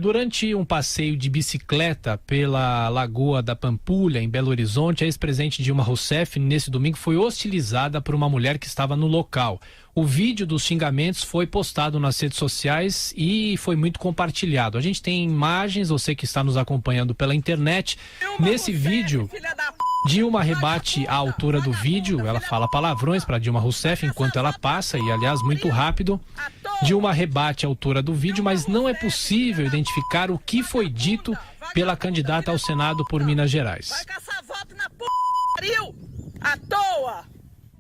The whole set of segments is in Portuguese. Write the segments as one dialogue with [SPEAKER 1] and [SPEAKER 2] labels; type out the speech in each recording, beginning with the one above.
[SPEAKER 1] Durante um passeio de bicicleta pela Lagoa da Pampulha, em Belo Horizonte, a ex-presidente Dilma Rousseff, nesse domingo, foi hostilizada por uma mulher que estava no local. O vídeo dos xingamentos foi postado nas redes sociais e foi muito compartilhado. A gente tem imagens, você que está nos acompanhando pela internet. Nesse vídeo, Dilma rebate a autora do vídeo, ela fala palavrões para Dilma Rousseff enquanto ela passa, e aliás, muito rápido. Dilma rebate a autora do vídeo, mas não é possível identificar o que foi dito pela candidata ao Senado por Minas Gerais.
[SPEAKER 2] Vai caçar voto na pariu, à toa!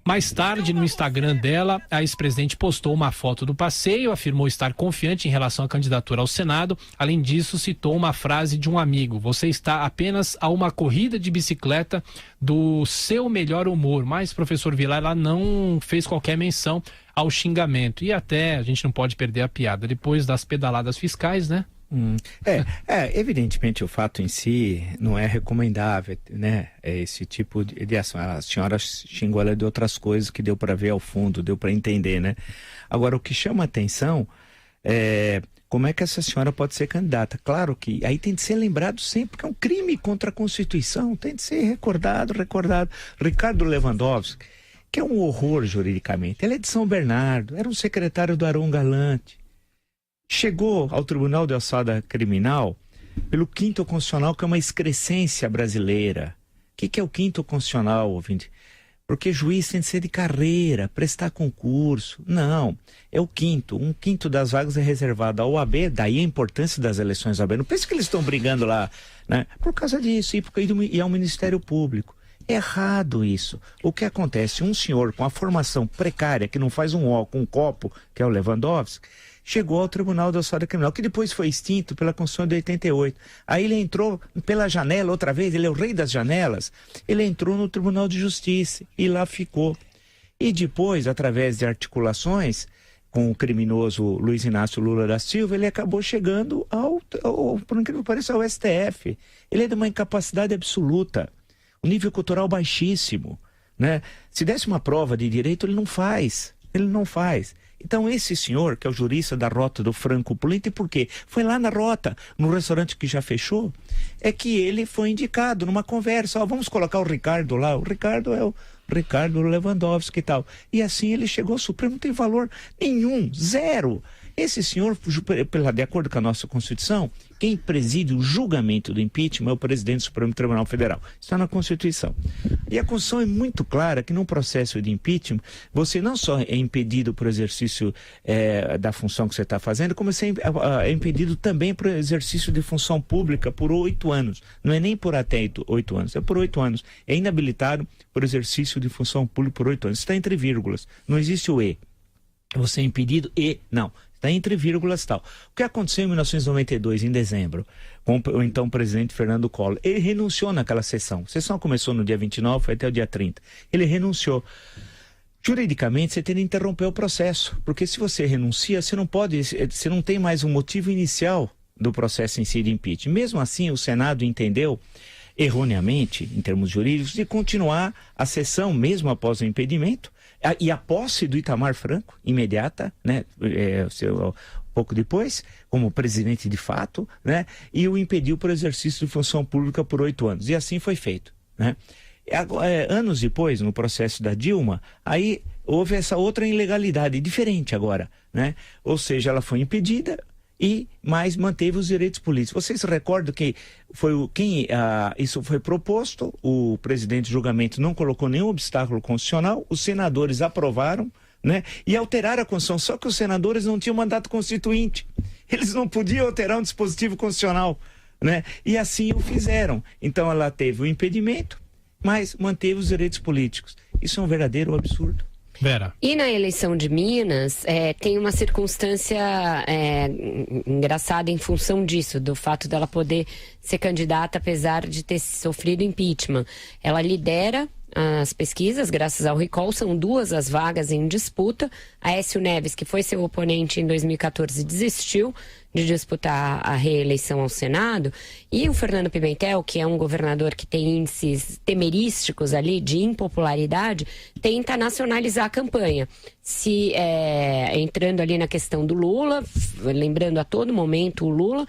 [SPEAKER 1] Mais tarde, no Instagram dela, a ex-presidente postou uma foto do passeio, afirmou estar confiante em relação à candidatura ao Senado. Além disso, citou uma frase de um amigo: "Você está apenas a uma corrida de bicicleta do seu melhor humor." Mas, professor Vilar, ela não fez qualquer menção ao xingamento. E até a gente não pode perder a piada depois das pedaladas fiscais, né?
[SPEAKER 3] Evidentemente o fato em si não é recomendável, né? Esse tipo de ação. A senhora xingou ela de outras coisas que deu para ver ao fundo, deu para entender, né? Agora, o que chama atenção é como é que essa senhora pode ser candidata. Claro que aí tem de ser lembrado sempre que é um crime contra a Constituição, tem de ser recordado. Ricardo Lewandowski, que é um horror juridicamente, ele é de São Bernardo, era um secretário do Aron Galante. Chegou ao Tribunal de Alçada Criminal pelo quinto constitucional, que é uma excrescência brasileira. O que é o quinto constitucional, ouvinte? Porque juiz tem de ser de carreira, prestar concurso. Não, é o quinto. Um quinto das vagas é reservado ao OAB, daí a importância das eleições OAB. Não pense que eles estão brigando lá, né? Por causa disso, e ao Ministério Público. É errado isso. O que acontece? Um senhor com a formação precária, que não faz um com um copo, que é o Lewandowski, chegou ao Tribunal de Alçada Criminal, que depois foi extinto pela Constituição de 88. Aí ele entrou pela janela outra vez, ele é o rei das janelas, ele entrou no Tribunal de Justiça e lá ficou. E depois, através de articulações com o criminoso Luiz Inácio Lula da Silva, ele acabou chegando por incrível que pareça, ao STF. Ele é de uma incapacidade absoluta, um nível cultural baixíssimo, né? Se desse uma prova de direito, ele não faz. Então esse senhor, que é o jurista da Rota do Franco Polente, por quê? Foi lá na Rota, no restaurante que já fechou, é que ele foi indicado numa conversa. Vamos colocar o Ricardo lá. O Ricardo é o Ricardo Lewandowski e tal. E assim ele chegou ao Supremo, não tem valor nenhum, zero. Esse senhor, de acordo com a nossa Constituição, quem preside o julgamento do impeachment é o presidente do Supremo Tribunal Federal. Está na Constituição. E a Constituição é muito clara que num processo de impeachment, você não só é impedido por exercício da função que você está fazendo, como você é impedido também por exercício de função pública por 8 anos. Não é nem por até 8 anos, é por 8 anos. É inabilitado por exercício de função pública por 8 anos. Está entre vírgulas. Não existe o E. Você é impedido e não. Está entre vírgulas e tal. O que aconteceu em 1992, em dezembro, com o então presidente Fernando Collor? Ele renunciou naquela sessão. A sessão começou no dia 29, foi até o dia 30. Ele renunciou. Juridicamente, você tem de interromper o processo, porque se você renuncia, você não tem mais um motivo inicial do processo em si de impeachment. Mesmo assim, o Senado entendeu, erroneamente, em termos jurídicos, de continuar a sessão mesmo após o impedimento. E a posse do Itamar Franco, imediata, né, pouco depois, como presidente de fato, né, e o impediu por exercício de função pública por 8 anos. E assim foi feito, né. Anos depois, no processo da Dilma, aí houve essa outra ilegalidade, diferente agora, né, ou seja, ela foi impedida, mas manteve os direitos políticos. Vocês se recordam que isso foi proposto, o presidente de julgamento não colocou nenhum obstáculo constitucional, os senadores aprovaram, né, e alteraram a Constituição, só que os senadores não tinham mandato constituinte, eles não podiam alterar um dispositivo constitucional, né, e assim o fizeram. Então ela teve o impedimento, mas manteve os direitos políticos. Isso é um verdadeiro absurdo.
[SPEAKER 1] Vera.
[SPEAKER 4] E na eleição de Minas, tem uma circunstância engraçada em função disso, do fato dela poder ser candidata apesar de ter sofrido impeachment. Ela lidera as pesquisas, graças ao recall, são 2 as vagas em disputa. Aécio Neves, que foi seu oponente em 2014, desistiu de disputar a reeleição ao Senado, e o Fernando Pimentel, que é um governador que tem índices temerísticos ali de impopularidade, tenta nacionalizar a campanha, entrando ali na questão do Lula, lembrando a todo momento o Lula,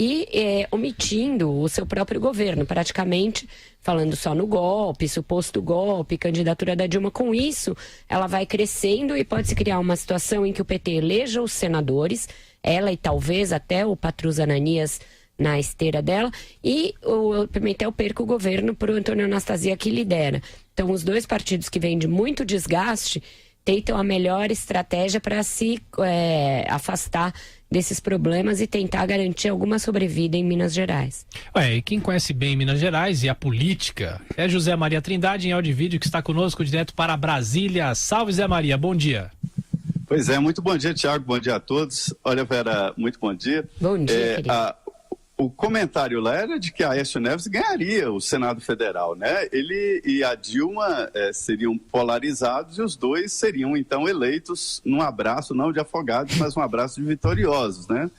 [SPEAKER 4] e omitindo o seu próprio governo, praticamente falando só no golpe, suposto golpe, candidatura da Dilma. Com isso, ela vai crescendo e pode se criar uma situação em que o PT eleja os senadores, ela e talvez até o Patrus Ananias na esteira dela, e o Pimentel perca o governo para o Antônio Anastasia, que lidera. Então, os dois partidos que vêm de muito desgaste tentam a melhor estratégia para se afastar desses problemas e tentar garantir alguma sobrevida em Minas Gerais.
[SPEAKER 1] E quem conhece bem Minas Gerais e a política é José Maria Trindade, em áudio e vídeo, que está conosco direto para Brasília. Salve, Zé Maria, bom dia.
[SPEAKER 5] Pois é, muito bom dia, Tiago, bom dia a todos. Olha, Vera, muito bom dia.
[SPEAKER 4] Bom dia, querido.
[SPEAKER 5] O comentário lá era de que Aécio Neves ganharia o Senado Federal, né? Ele e a Dilma seriam polarizados e os dois seriam, então, eleitos num abraço, não de afogados, mas um abraço de vitoriosos, né?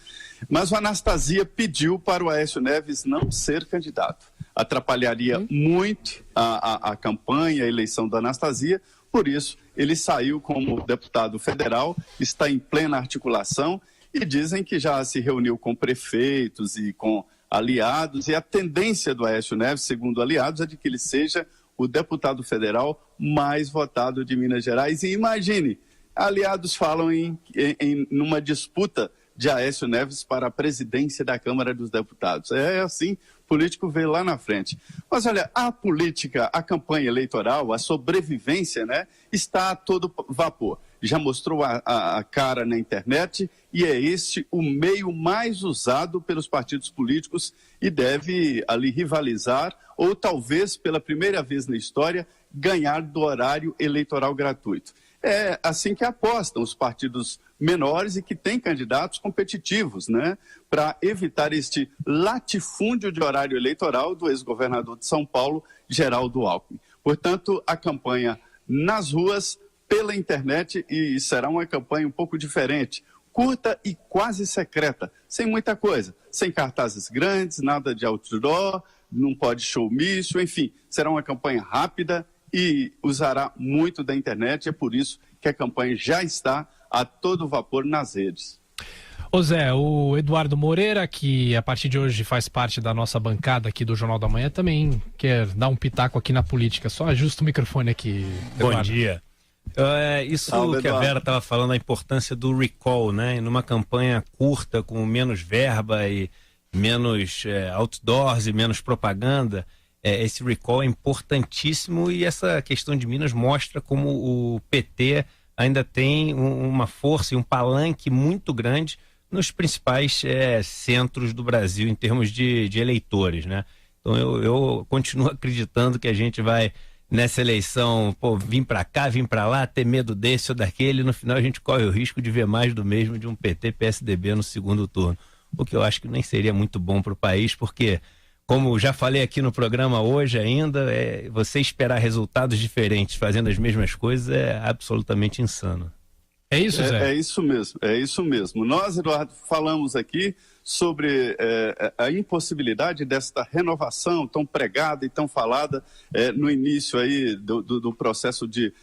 [SPEAKER 5] Mas o Anastasia pediu para o Aécio Neves não ser candidato. Atrapalharia muito a campanha, a eleição do Anastasia, por isso ele saiu como deputado federal, está em plena articulação, e dizem que já se reuniu com prefeitos e com aliados, e a tendência do Aécio Neves, segundo aliados, é de que ele seja o deputado federal mais votado de Minas Gerais. E imagine, aliados falam numa disputa de Aécio Neves para a presidência da Câmara dos Deputados. É assim, político vê lá na frente. Mas olha, a política, a campanha eleitoral, a sobrevivência, né, está a todo vapor. Já mostrou a cara na internet e é este o meio mais usado pelos partidos políticos e deve ali rivalizar ou talvez pela primeira vez na história ganhar do horário eleitoral gratuito. É assim que apostam os partidos menores e que têm candidatos competitivos, né, para evitar este latifúndio de horário eleitoral do ex-governador de São Paulo, Geraldo Alckmin. Portanto, a campanha nas ruas, pela internet, e será uma campanha um pouco diferente, curta e quase secreta, sem muita coisa, sem cartazes grandes, nada de outdoor, não pode showmício, enfim, será uma campanha rápida e usará muito da internet, é por isso que a campanha já está a todo vapor nas redes.
[SPEAKER 1] Ô Zé, o Eduardo Moreira, que a partir de hoje faz parte da nossa bancada aqui do Jornal da Manhã, também quer dar um pitaco aqui na política. Só ajusta o microfone aqui, Eduardo.
[SPEAKER 6] Bom dia. Isso que a Vera estava falando, a importância do recall, né? E numa campanha curta, com menos verba e menos outdoors e menos propaganda, esse recall é importantíssimo, e essa questão de Minas mostra como o PT ainda tem uma força e um palanque muito grande nos principais centros do Brasil em termos de eleitores, né? Então eu continuo acreditando que a gente vai, nessa eleição, vir para cá, vir para lá, ter medo desse ou daquele, e no final a gente corre o risco de ver mais do mesmo de um PT-PSDB no segundo turno, o que eu acho que nem seria muito bom para o país, porque, como já falei aqui no programa hoje ainda, você esperar resultados diferentes fazendo as mesmas coisas é absolutamente insano.
[SPEAKER 1] É isso, Zé?
[SPEAKER 5] É isso mesmo. Nós, Eduardo, falamos aqui sobre a impossibilidade desta renovação tão pregada e tão falada no início aí do processo de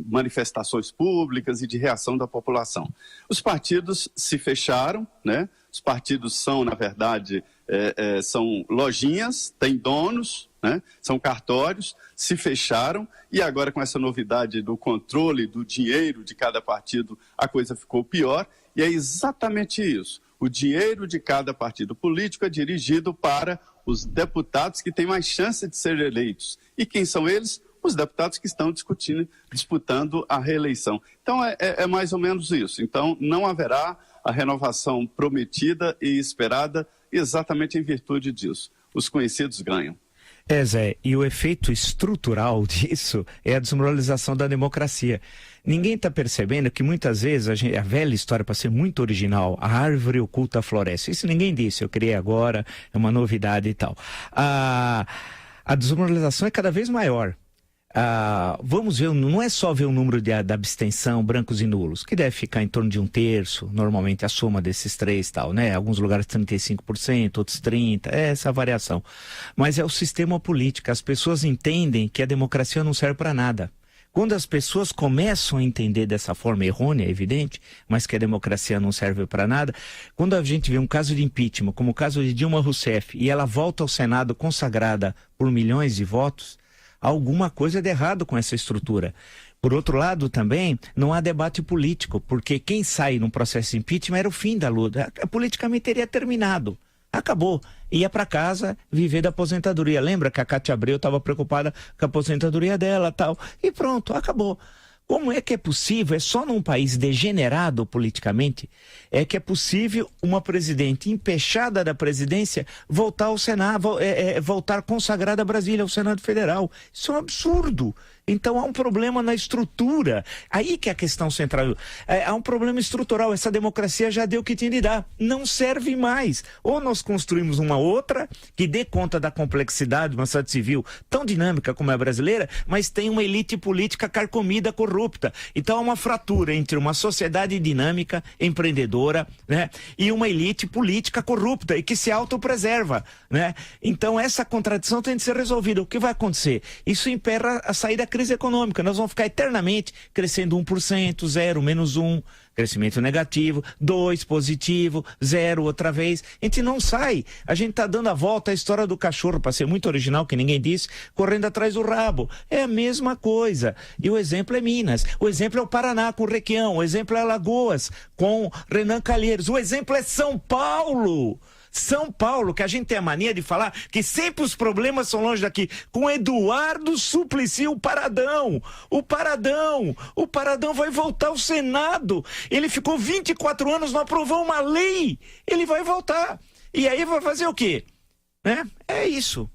[SPEAKER 5] manifestações públicas e de reação da população. Os partidos se fecharam, né? Os partidos são, na verdade, são lojinhas, têm donos, né? São cartórios, se fecharam, e agora com essa novidade do controle do dinheiro de cada partido, a coisa ficou pior, e é exatamente isso. O dinheiro de cada partido político é dirigido para os deputados que têm mais chance de ser eleitos. E quem são eles? Os deputados que estão disputando a reeleição. Então é mais ou menos isso. Então não haverá a renovação prometida e esperada exatamente em virtude disso. Os conhecidos ganham.
[SPEAKER 3] Zé, e o efeito estrutural disso é a desmoralização da democracia. Ninguém está percebendo que muitas vezes a velha história, para ser muito original, a árvore oculta floresce. Isso ninguém disse, eu criei agora, é uma novidade e tal. A desmoralização é cada vez maior. Vamos ver, não é só ver o número da abstenção, brancos e nulos, que deve ficar em torno de 1/3, normalmente a soma desses três tal, né? Alguns lugares 35%, outros 30%, essa variação. Mas é o sistema político, as pessoas entendem que a democracia não serve para nada. Quando as pessoas começam a entender dessa forma errônea, é evidente, mas que a democracia não serve para nada, quando a gente vê um caso de impeachment, como o caso de Dilma Rousseff, e ela volta ao Senado consagrada por milhões de votos, alguma coisa de errado com essa estrutura. Por outro lado, também, não há debate político, porque quem sai num processo de impeachment era o fim da luta. Politicamente teria terminado. Acabou. Ia para casa viver da aposentadoria. Lembra que a Cátia Abreu estava preocupada com a aposentadoria dela, tal. E pronto, acabou. Como é que é possível, é só num país degenerado politicamente, é que é possível uma presidente empechada da presidência voltar ao Senado, voltar consagrada a Brasília, ao Senado Federal. Isso é um absurdo. Então há um problema na estrutura. Aí que é a questão central. Há um problema estrutural. Essa democracia já deu o que tinha de dar. Não serve mais. Ou nós construímos uma outra que dê conta da complexidade de uma sociedade civil tão dinâmica como é a brasileira, mas tem uma elite política carcomida, corrupta. Então há uma fratura entre uma sociedade dinâmica, empreendedora, né, e uma elite política corrupta e que se autopreserva, né? Então essa contradição tem de ser resolvida. O que vai acontecer? Isso emperra a saída da crise econômica. Nós vamos ficar eternamente crescendo 1%, 0, menos 1, crescimento negativo, 2, positivo, 0, outra vez. A gente não sai. A gente está dando a volta à história do cachorro, para ser muito original, que ninguém disse, correndo atrás do rabo. É a mesma coisa. E o exemplo é Minas. O exemplo é o Paraná com o Requião. O exemplo é Alagoas com Renan Calheiros. O exemplo é São Paulo. São Paulo, que a gente tem a mania de falar que sempre os problemas são longe daqui. Com Eduardo Suplicy, o Paradão vai voltar ao Senado. Ele ficou 24 anos, não aprovou uma lei. Ele vai voltar. E aí vai fazer o quê? Né? É isso.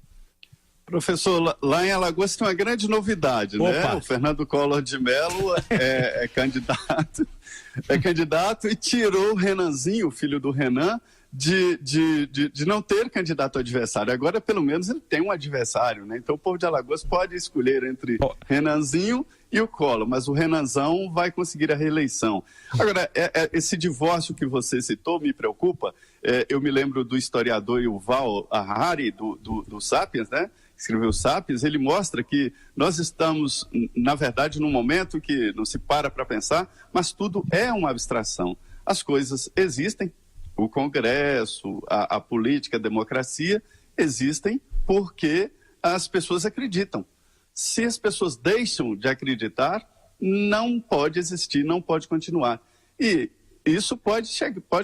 [SPEAKER 5] Professor, lá em Alagoas tem uma grande novidade, né? O Fernando Collor de Mello é candidato. É candidato e tirou o Renanzinho, o filho do Renan, de não ter candidato adversário. Agora, pelo menos, ele tem um adversário, né? Então, o povo de Alagoas pode escolher entre Renanzinho e o Collor, mas o Renanzão vai conseguir a reeleição. Agora, esse divórcio que você citou me preocupa. Eu me lembro do historiador Yuval Harari, do Sapiens, né? Escreveu Sapiens. Ele mostra que nós estamos, na verdade, num momento que não se para pensar, mas tudo é uma abstração. As coisas existem. O Congresso, a política, a democracia existem porque as pessoas acreditam. Se as pessoas deixam de acreditar, não pode existir, não pode continuar. E isso pode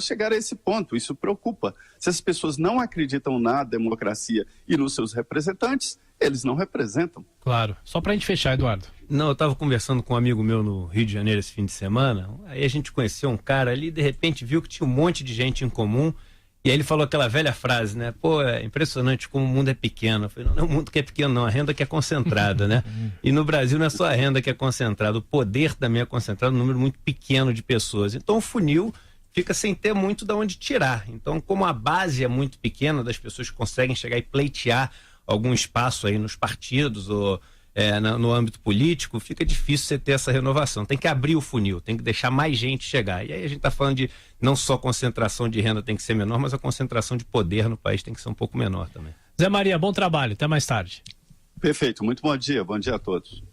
[SPEAKER 5] chegar a esse ponto, isso preocupa. Se as pessoas não acreditam na democracia e nos seus representantes, eles não representam.
[SPEAKER 1] Claro. Só para a gente fechar, Eduardo.
[SPEAKER 6] Não, eu estava conversando com um amigo meu no Rio de Janeiro esse fim de semana, aí a gente conheceu um cara ali, de repente viu que tinha um monte de gente em comum, e aí ele falou aquela velha frase, né? Pô, é impressionante como o mundo é pequeno. Eu falei, não é o mundo que é pequeno não, a renda que é concentrada, né? E no Brasil não é só a renda que é concentrada, o poder também é concentrado num número muito pequeno de pessoas. Então o funil fica sem ter muito de onde tirar. Então, como a base é muito pequena das pessoas que conseguem chegar e pleitear algum espaço aí nos partidos ou no âmbito político, fica difícil você ter essa renovação. Tem que abrir o funil, tem que deixar mais gente chegar. E aí a gente está falando de não só concentração de renda tem que ser menor, mas a concentração de poder no país tem que ser um pouco menor também.
[SPEAKER 1] Zé Maria, bom trabalho. Até mais tarde.
[SPEAKER 5] Perfeito. Muito bom dia. Bom dia a todos.